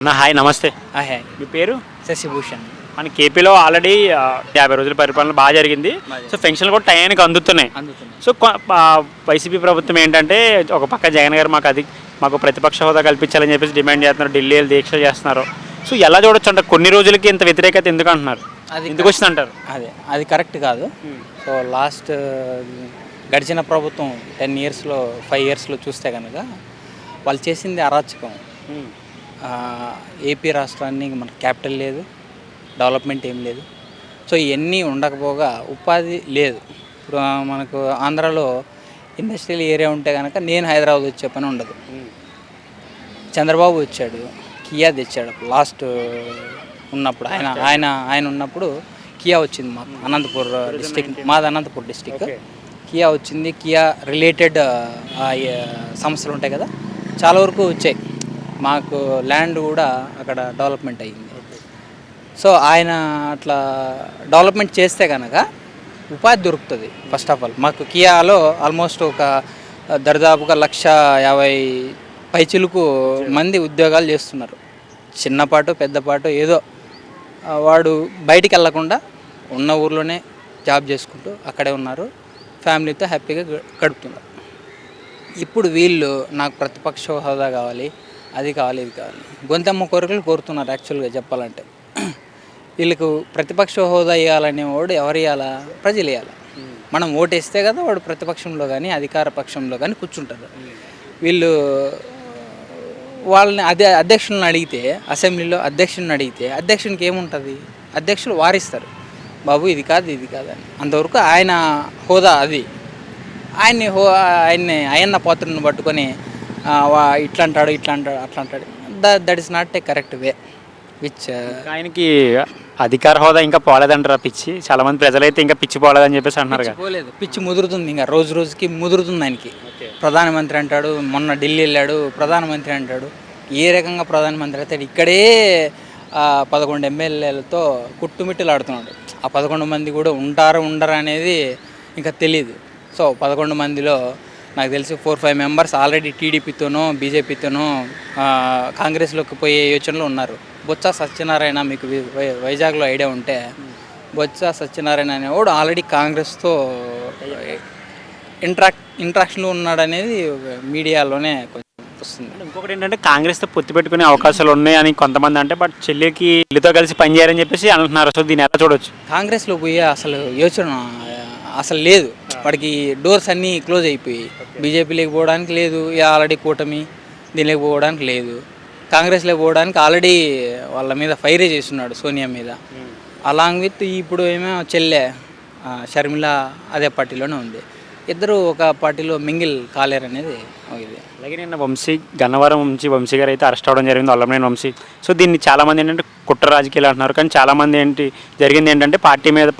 Hi నమస్తే. Hi మీ పేరు? శశిభూషణ్. మన కేపీలో ఆల్రెడీ 50 రోజుల పరిపాలన బాగా జరిగింది. సో పెన్షన్లు కూడా టయానికి అందుతున్నాయి. సో వైసీపీ ప్రభుత్వం ఏంటంటే ఒక పక్క జగన్ గారు మాకు ప్రతిపక్ష హోదా కల్పించాలని చెప్పేసి డిమాండ్ చేస్తున్నారు, ఢిల్లీలో దీక్ష చేస్తున్నారు. సో ఎలా చూడొచ్చు అంటే కొన్ని రోజులకి ఇంత వ్యతిరేకత ఎందుకు అంటున్నారు, ఎందుకు వచ్చింది అంటారు? అది కరెక్ట్ కాదు. సో లాస్ట్ గడిచిన ప్రభుత్వం 10 ఇయర్స్లో 5 ఇయర్స్లో చూస్తే కనుక వాళ్ళు చేసింది అరాచకం. ఏపీ రాష్ట్రాన్ని మన క్యాపిటల్ లేదు, డెవలప్మెంట్ ఏం లేదు. సో ఇవన్నీ ఉండకపోగా ఉపాధి లేదు. ఇప్పుడు మనకు ఆంధ్రాలో ఇండస్ట్రియల్ ఏరియా ఉంటే కనుక నేను హైదరాబాద్ వచ్చే పని ఉండదు. చంద్రబాబు వచ్చాడు, కియా తెచ్చాడు. లాస్ట్ ఉన్నప్పుడు ఆయన ఉన్నప్పుడు కియా వచ్చింది మాకు అనంతపూర్ డిస్టిక్. మాది అనంతపూర్ డిస్టిక్. కియా వచ్చింది. కియా రిలేటెడ్ సంస్థలు ఉంటాయి కదా, చాలా వరకు వచ్చాయి. మాకు ల్యాండ్ కూడా అక్కడ డెవలప్మెంట్ అయ్యింది. సో ఆయన అట్లా డెవలప్మెంట్ చేస్తే కనుక ఉపాధి దొరుకుతుంది. ఫస్ట్ ఆఫ్ ఆల్ మాకు కియాలో ఆల్మోస్ట్ ఒక దరిదాపుగా 150,000 పైచిలుకు మంది ఉద్యోగాలు చేస్తున్నారు. చిన్నపాటు పెద్దపాటు ఏదో వాడు బయటికి వెళ్ళకుండా ఉన్న ఊర్లోనే జాబ్ చేసుకుంటూ అక్కడే ఉన్నారు, ఫ్యామిలీతో హ్యాపీగా గడుపుతున్నారు. ఇప్పుడు వీళ్ళు నాకు ప్రతిపక్ష హోదా కావాలి, అది కావాలి, ఇది కావాలి, గొంతమ్మ కోరికలు కోరుతున్నారు. యాక్చువల్గా చెప్పాలంటే వీళ్ళకు ప్రతిపక్ష హోదా ఇవ్వాలనేవాడు ఎవరు ఇవ్వాలా? ప్రజలు ఇవ్వాలి. మనం ఓటేస్తే కదా వాడు ప్రతిపక్షంలో కానీ అధికార పక్షంలో కానీ కూర్చుంటారు. వీళ్ళు వాళ్ళని అధ్యక్షులను అడిగితే, అసెంబ్లీలో అధ్యక్షుని అడిగితే అధ్యక్షునికి ఏముంటుంది? అధ్యక్షులు వారిస్తారు, బాబు ఇది కాదు ఇది కాదని. అంతవరకు ఆయన హోదా అది. ఆయన్ని అయ్యన్న పాత్రను పట్టుకొని ఇట్లా అంటాడు అట్లా అంటాడు. That is not a correct way. ఆయనకి అధికార హోదా ఇంకా పోలేదంటారా? పిచ్చి చాలా మంది ప్రజలైతే ఇంకా పిచ్చి పోలేదని చెప్పేసి అంటున్నారు. పోలేదు, పిచ్చి ముదురుతుంది, ఇంకా రోజు రోజుకి ముదురుతుంది ఆయనకి. ప్రధానమంత్రి అంటాడు, మొన్న ఢిల్లీ వెళ్ళాడు, ప్రధానమంత్రి అంటాడు. ఏ రకంగా ప్రధానమంత్రి అవుతాడు? ఇక్కడే 11 ఎమ్మెల్యేలతో కుట్టుమిట్టులు ఆడుతున్నాడు. ఆ 11 మంది కూడా ఉండరా అనేది ఇంకా తెలియదు. సో 11 మందిలో నాకు తెలిసి 4-5 మెంబర్స్ ఆల్రెడీ టీడీపీతోనో బీజేపీతోనో కాంగ్రెస్లోకి పోయే యోచనలో ఉన్నారు. బొత్స సత్యనారాయణ, మీకు వైజాగ్లో ఐడియా ఉంటే, బొత్స సత్యనారాయణ అనేవాడు ఆల్రెడీ కాంగ్రెస్తో ఇంట్రాక్షన్లో ఉన్నాడనేది మీడియాలోనే కొంచెం వస్తుంది. ఇంకొకటి ఏంటంటే కాంగ్రెస్తో పొత్తు పెట్టుకునే అవకాశాలు ఉన్నాయని కొంతమంది అంటే, బట్ చెల్లికి వీళ్ళతో కలిసి పనిచేయాలని చెప్పేసి అంటున్నారు. సో దీన్ని ఎలా చూడవచ్చు? కాంగ్రెస్లో పోయే అసలు యోచన అసలు లేదు. వాడికి డోర్స్ అన్నీ క్లోజ్ అయిపోయి, బీజేపీలోకి పోవడానికి లేదు, ఆల్రెడీ కూటమి దీనిలోకి పోవడానికి లేదు. కాంగ్రెస్లోకి పోవడానికి ఆల్రెడీ వాళ్ళ మీద ఫైరే చేస్తున్నాడు, సోనియా మీద. అలాంగ్ విత్ ఇప్పుడు ఏమో చెల్లె షర్మిల అదే పార్టీలోనే ఉంది. ఇద్దరు ఒక పార్టీలో మింగిల్ కాలేరు అనేది ఇది. అలాగే నిన్న గన్నవరం వంశీ గారు అయితే అరెస్ట్ అవ్వడం జరిగింది, వల్లభనేని వంశీ. సో దీన్ని చాలామంది ఏంటంటే కుట్ర రాజకీయాలు అంటున్నారు. కానీ చాలామంది జరిగింది ఏంటంటే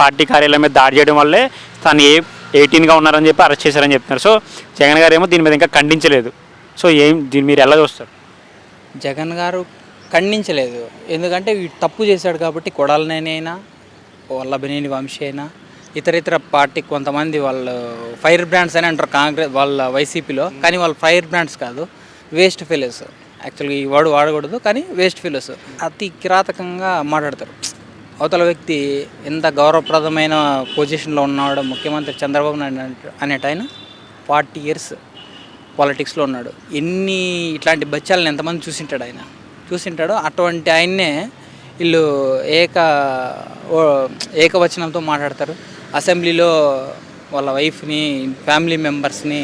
పార్టీ కార్యాలయం మీద దాడి చేయడం వల్లే తను 18గా ఉన్నారని చెప్పి అరెస్ట్ చేశారని చెప్తున్నారు. సో జగన్ గారు ఏమో దీని మీద ఇంకా ఖండించలేదు. సో దీన్ని మీరు ఎలా చూస్తారు? జగన్ గారు ఖండించలేదు, ఎందుకంటే తప్పు చేశాడు కాబట్టి. కొడాలనేనైనా, వల్లభనేని వంశీ అయినా, ఇతర పార్టీ కొంతమంది వాళ్ళు ఫైర్ బ్రాండ్స్ అని అంటారు కాంగ్రెస్ వాళ్ళ వైసీపీలో, కానీ వాళ్ళు ఫైర్ బ్రాండ్స్ కాదు, వేస్ట్ ఫెలోస్. యాక్చువల్గా ఈ వర్డ్ వాడకూడదు, కానీ వేస్ట్ ఫెలోస్. అతి కిరాతకంగా మాట్లాడతారు. అవతల వ్యక్తి ఎంత గౌరవప్రదమైన పొజిషన్లో ఉన్నాడు, ముఖ్యమంత్రి చంద్రబాబు నాయుడు అనేట ఆయన 40 ఇయర్స్ పాలిటిక్స్లో ఉన్నాడు. ఇట్లాంటి బచ్చాలను ఎంతమంది చూసింటాడు. అటువంటి ఆయన్నే వీళ్ళు ఏకవచనంతో మాట్లాడతారు. అసెంబ్లీలో వాళ్ళ వైఫ్ని, ఫ్యామిలీ మెంబర్స్ని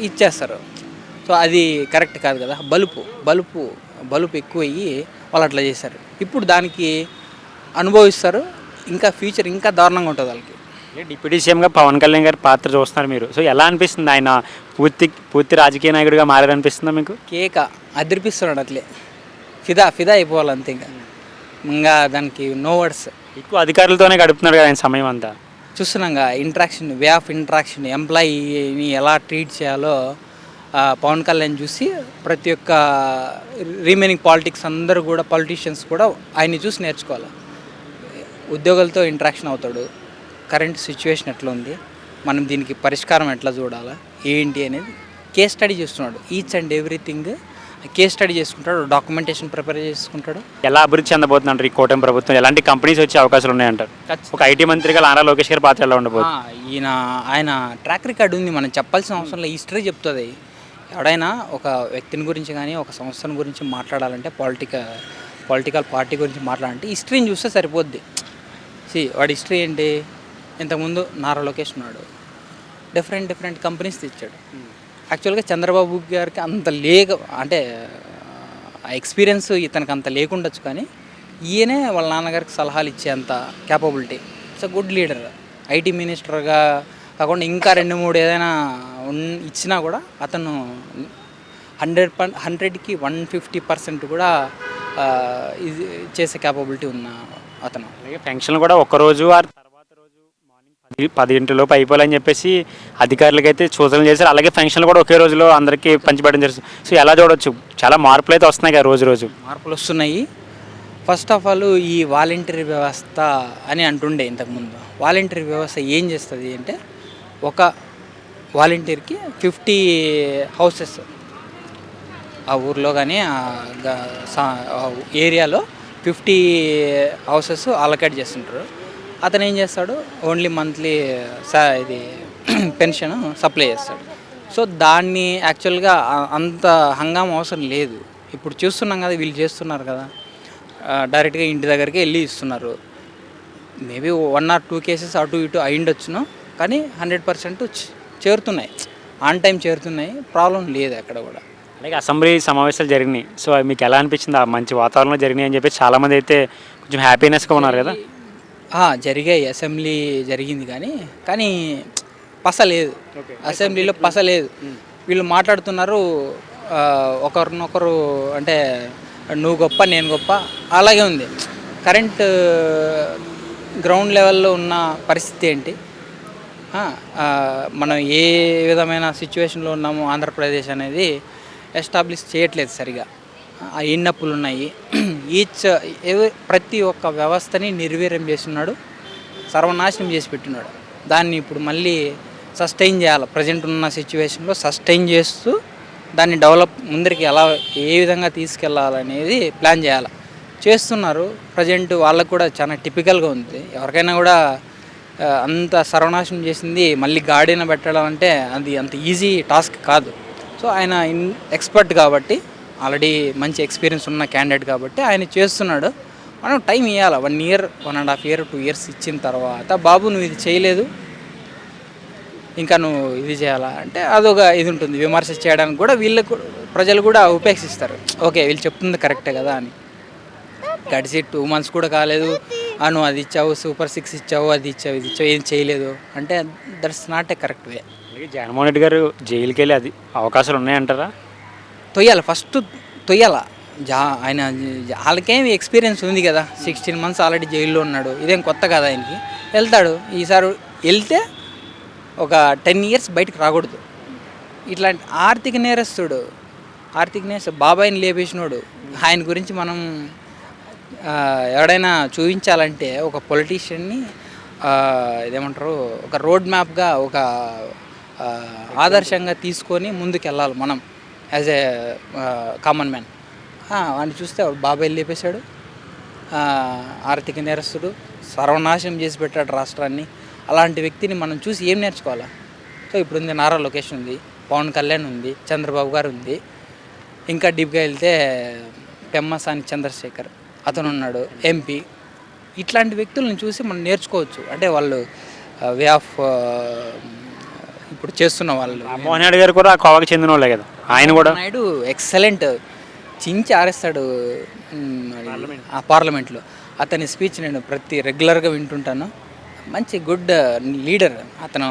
ఇచ్చేస్తారు. సో అది కరెక్ట్ కాదు కదా. బలుపు ఎక్కువయ్యి వాళ్ళు అట్లా చేశారు. ఇప్పుడు దానికి అనుభవిస్తారు. ఇంకా ఫ్యూచర్ ఇంకా దారుణంగా ఉంటుంది వాళ్ళకి. డిప్యూటీ సీఎంగా పవన్ కళ్యాణ్ గారి పాత్ర చూస్తున్నారు మీరు. సో ఎలా అనిపిస్తుంది? ఆయన పూర్తి రాజకీయ నాయకుడిగా మారారనిపిస్తుందా మీకు? కేక అదిరిపిస్తున్నాడు. అట్లే ఫిదా అయిపోవాలి అంతే. ఇంకా దానికి నో వర్డ్స్. ఎక్కువ అధికారులతోనే గడుపుతున్నారు కదా ఆయన సమయం అంతా. చూస్తున్నాగా వే ఆఫ్ ఇంట్రాక్షన్, ఎంప్లాయీని ఎలా ట్రీట్ చేయాలో పవన్ కళ్యాణ్ చూసి ప్రతి ఒక్క రిమైనింగ్ పొలిటీషియన్స్ కూడా ఆయన్ని చూసి నేర్చుకోవాలి. ఉద్యోగులతో ఇంట్రాక్షన్ అవుతాడు. కరెంట్ సిచ్యువేషన్ ఎట్లా ఉంది, మనం దీనికి పరిష్కారం ఎట్లా చూడాలా ఏంటి అనేది కేస్ స్టడీ చేస్తున్నాడు. Each and everything case study చేసుకుంటాడు, డాక్యుమెంటేషన్ ప్రిపేర్ చేసుకుంటాడు. ఎలా అభివృద్ధి చెందబోతుందంటారు ఈ కూటమి ప్రభుత్వం? ఎలాంటి కంపెనీస్ వచ్చే అవకాశాలు ఉన్నాయంటారు? ఒక ఐటీ మంత్రిగా నారా లోకేష్ గారి పాత్ర ఎలా ఉండబోతుంది? ఆయన ట్రాక్ రికార్డ్ ఉంది, మనం చెప్పాల్సిన అవసరం లేదు, హిస్టరీ చెప్తుంది. ఎవడైనా ఒక వ్యక్తిని గురించి కానీ ఒక సంస్థను గురించి మాట్లాడాలంటే పొలిటికల్ పార్టీ గురించి మాట్లాడాలంటే హిస్టరీని చూస్తే సరిపోద్ది. వాడి హిస్టరీ ఏంటి? ఇంతకుముందు నారా లోకేష్ ఉన్నాడు, డిఫరెంట్ కంపెనీస్ తెచ్చాడు. యాక్చువల్గా చంద్రబాబు గారికి అంత అంటే ఆ ఎక్స్పీరియన్స్ ఇతనికి అంత లేకుండొచ్చు, కానీ ఈయనే వాళ్ళ నాన్నగారికి సలహాలు ఇచ్చేంత capability. It's a good leader. IT మినిస్టర్గా కాకుండా ఇంకా 2-3 ఏదైనా ఇచ్చినా కూడా అతను 100కి 150% కూడా ఇది చేసే క్యాపబిలిటీ ఉన్న అతను. అలాగే పెన్షన్లు కూడా ఒక్కరోజు తర్వాత రోజు మార్నింగ్ 10 అయిపోవాలని చెప్పేసి అధికారులకి అయితే సూచనలు చేశారు. అలాగే పెన్షన్లు కూడా ఒకే రోజులో అందరికీ పంచిపెట్టడం జరుగుతుంది. సో ఎలా చూడవచ్చు? చాలా మార్పులు అయితే వస్తున్నాయి కదా, రోజు మార్పులు వస్తున్నాయి. ఫస్ట్ ఆఫ్ ఆల్ ఈ వాలంటరీ వ్యవస్థ అని అంటుండే ఇంతకుముందు. వాలంటరీ వ్యవస్థ ఏం చేస్తుంది అంటే, ఒక వాలంటీర్కి 50 హౌసెస్ ఆ ఊర్లో కానీ ఆ ఏరియాలో 50 హౌసెస్ అలకేట్ చేస్తుంటారు. అతను ఏం చేస్తాడు, ఓన్లీ మంత్లీ ఇది పెన్షన్ సప్లై చేస్తాడు. సో దాన్ని యాక్చువల్గా అంత హంగామా అవసరం లేదు. ఇప్పుడు చూస్తున్నాం కదా, వీళ్ళు చేస్తున్నారు కదా, డైరెక్ట్గా ఇంటి దగ్గరికి వెళ్ళి ఇస్తున్నారు. మేబీ 1 or 2 కేసెస్ అటు ఇటు అయిండొచ్చును, కానీ 100% చేరుతున్నాయి, ఆన్ టైం చేరుతున్నాయి, ప్రాబ్లం లేదు ఎక్కడ కూడా. అలాగే అసెంబ్లీ సమావేశాలు జరిగినాయి. సో మీకు ఎలా అనిపించింది? ఆ మంచి వాతావరణంలో జరిగినాయి అని చెప్పి చాలామంది అయితే కొంచెం హ్యాపీనెస్గా ఉన్నారు కదా. జరిగాయి, అసెంబ్లీ జరిగింది, కానీ పస లేదు. అసెంబ్లీలో పస లేదు. వీళ్ళు మాట్లాడుతున్నారు ఒకరినొకరు, అంటే నువ్వు గొప్ప నేను గొప్ప అలాగే ఉంది. కరెంట్ గ్రౌండ్ లెవెల్లో ఉన్న పరిస్థితి ఏంటి? మనం ఏ విధమైన సిచ్యువేషన్లో ఉన్నామో ఆంధ్రప్రదేశ్ అనేది ఎస్టాబ్లిష్ చేయట్లేదు సరిగా. ఎన్నప్పులు ఉన్నాయి. ప్రతి ఒక్క వ్యవస్థని నిర్వీర్యం చేస్తున్నాడు, సర్వనాశనం చేసి పెట్టినాడు. దాన్ని ఇప్పుడు మళ్ళీ సస్టైన్ చేయాలి. ప్రజెంట్ ఉన్న సిచ్యువేషన్లో సస్టైన్ చేస్తూ దాన్ని ముందరికి ఏ విధంగా తీసుకెళ్ళాలనేది ప్లాన్ చేస్తున్నారు. ప్రజెంట్ వాళ్ళకు కూడా చాలా టిపికల్గా ఉంది. ఎవరికైనా కూడా అంత సర్వనాశనం చేసింది మళ్ళీ గాడిన పెట్టడం అంటే అది అంత ఈజీ టాస్క్ కాదు. సో ఆయన ఎక్స్పర్ట్ కాబట్టి, ఆల్రెడీ మంచి ఎక్స్పీరియన్స్ ఉన్న క్యాండిడేట్ కాబట్టి ఆయన చేస్తున్నాడు. మనం టైం ఇవ్వాలి. 1 year, 1.5 year, 2 years ఇచ్చిన తర్వాత, బాబు నువ్వు ఇది చేయలేదు, ఇంకా నువ్వు ఇది చేయాలా అంటే అదొక ఇది ఉంటుంది. విమర్శ చేయడానికి కూడా వీళ్ళకు ప్రజలు కూడా ఉపేక్షిస్తారు. ఓకే, వీళ్ళు చెప్తుంది కరెక్టే కదా అని. గడిచి 2 months కూడా కాలేదు, నువ్వు అది ఇచ్చావు, సూపర్ 6 ఇచ్చావు, అది ఇచ్చావు, ఇది ఇచ్చావు, ఏం చేయలేదు అంటే that's not a correct way. Jaganmohan Reddy గారు జైలుకి వెళ్ళి అది అవకాశాలు ఉన్నాయంటారా? ఫస్ట్ తొయ్యాల. ఆయన వాళ్ళకేం ఎక్స్పీరియన్స్ ఉంది కదా, 16 months ఆల్రెడీ జైల్లో ఉన్నాడు. ఇదేం కొత్త కదా ఆయనకి. వెళ్తాడు. ఈసారి వెళ్తే ఒక 10 years బయటకు రాకూడదు. ఇట్లాంటి ఆర్థిక నేరస్తుడు బాబాయిని లేపేసినోడు. ఆయన గురించి మనం ఎవడైనా చూపించాలంటే ఒక పొలిటీషియన్ని ఇదేమంటారు, ఒక రోడ్ మ్యాప్గా, ఒక ఆదర్శంగా తీసుకొని ముందుకెళ్ళాలి మనం యాజ్ ఏ కామన్ మ్యాన్. వాడిని చూస్తే బాబాయ్ లేపేశాడు, ఆర్థిక నేరస్తుడు, సర్వనాశనం చేసి పెట్టాడు రాష్ట్రాన్ని. అలాంటి వ్యక్తిని మనం చూసి ఏం నేర్చుకోవాలా? సో ఇప్పుడు ఉంది నారా లోకేష్ ఉంది, పవన్ కళ్యాణ్ ఉంది, చంద్రబాబు గారు ఉంది, ఇంకా డీప్గా వెళ్తే పెమ్మసాని చంద్రశేఖర్ అతను ఉన్నాడు, ఎంపీ. ఇట్లాంటి వ్యక్తులను చూసి మనం నేర్చుకోవచ్చు. అంటే వాళ్ళు వే ఆఫ్ ఇప్పుడు చేస్తున్న వాళ్ళు. మోహన్ రెడ్డి గారు కూడా ఆ కోవకు చెందిన వాళ్ళే కదా. ఆయన కూడా నాయుడు ఎక్సలెంట్, చించి ఆరేస్తాడు ఆ పార్లమెంట్లో. అతని స్పీచ్ నేను రెగ్యులర్గా వింటుంటాను. మంచి గుడ్ లీడర్ అతను.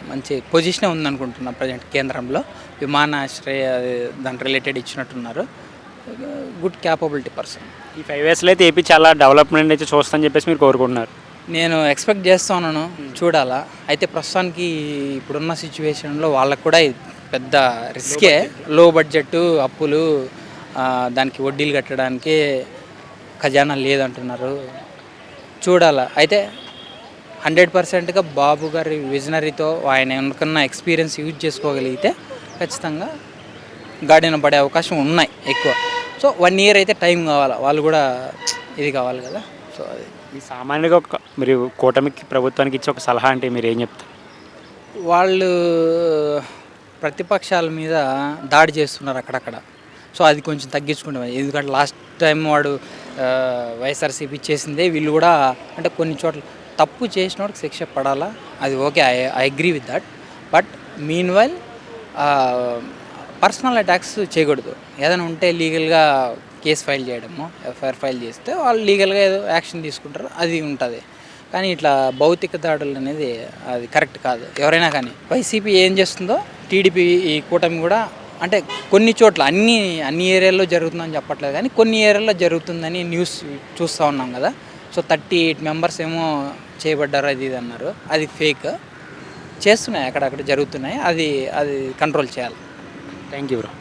మంచి పొజిషనే ఉందనుకుంటున్నా ప్రజెంట్ కేంద్రంలో. విమానాశ్రయ దాని రిలేటెడ్ ఇచ్చినట్టున్నారు. Good capability person. ఈ 5 yearsలో అయితే ఏపీ చాలా డెవలప్మెంట్ అయితే చూస్తామని చెప్పేసి మీరు కోరుకుంటున్నారు. నేను ఎక్స్పెక్ట్ చేస్తున్నాను, చూడాలా. అయితే ప్రస్తుతానికి ఇప్పుడున్న సిచ్యువేషన్లో వాళ్ళకు కూడా పెద్ద రిస్కే. లో బడ్జెట్, అప్పులు, దానికి వడ్డీలు కట్టడానికి ఖజానా లేదంటున్నారు. చూడాలా. అయితే 100%గా బాబు గారి విజనరీతో ఆయన అనుకున్న ఎక్స్పీరియన్స్ యూజ్ చేసుకోగలిగితే ఖచ్చితంగా గాడిన పడే అవకాశం ఉన్నాయి ఎక్కువ. సో 1 ఇయర్ అయితే టైం కావాలి, వాళ్ళు కూడా ఇది కావాలి కదా. సో అది ఈ సామాన్యుడిగా మీరు కూటమికి ప్రభుత్వానికి ఇచ్చే ఒక సలహా అంటే మీరు ఏం చెప్తారు? వాళ్ళు ప్రతిపక్షాల మీద దాడి చేస్తున్నారు అక్కడక్కడ. సో అది కొంచెం తగ్గించుకుంటాం, ఎందుకంటే లాస్ట్ టైం వాడు వైఎస్ఆర్సీపీ చేసిందే వీళ్ళు కూడా, అంటే కొన్ని చోట్ల తప్పు చేసినోడికి శిక్ష పడాలా, అది okay, I agree with that. But mean while personal attacks చేయకూడదు. ఏదైనా ఉంటే లీగల్గా కేసు ఫైల్ చేయడము, ఎఫ్ఐఆర్ ఫైల్ చేస్తే వాళ్ళు లీగల్గా ఏదో యాక్షన్ తీసుకుంటారు, అది ఉంటుంది. కానీ ఇట్లా భౌతిక దాడులు అనేది అది కరెక్ట్ కాదు. ఎవరైనా కానీ వైసీపీ ఏం చేస్తుందో టీడీపీ ఈ కూటమి కూడా, అంటే కొన్ని చోట్ల అన్ని ఏరియాల్లో జరుగుతుందని చెప్పట్లేదు, కానీ కొన్ని ఏరియాల్లో జరుగుతుందని న్యూస్ చూస్తూ ఉన్నాం కదా. సో 38 మెంబర్స్ ఏమో చేయబడ్డారు అది ఇది అన్నారు, అది ఫేక్. చేస్తున్నాయి, అక్కడక్కడ జరుగుతున్నాయి, అది కంట్రోల్ చేయాలి. Thank you bro.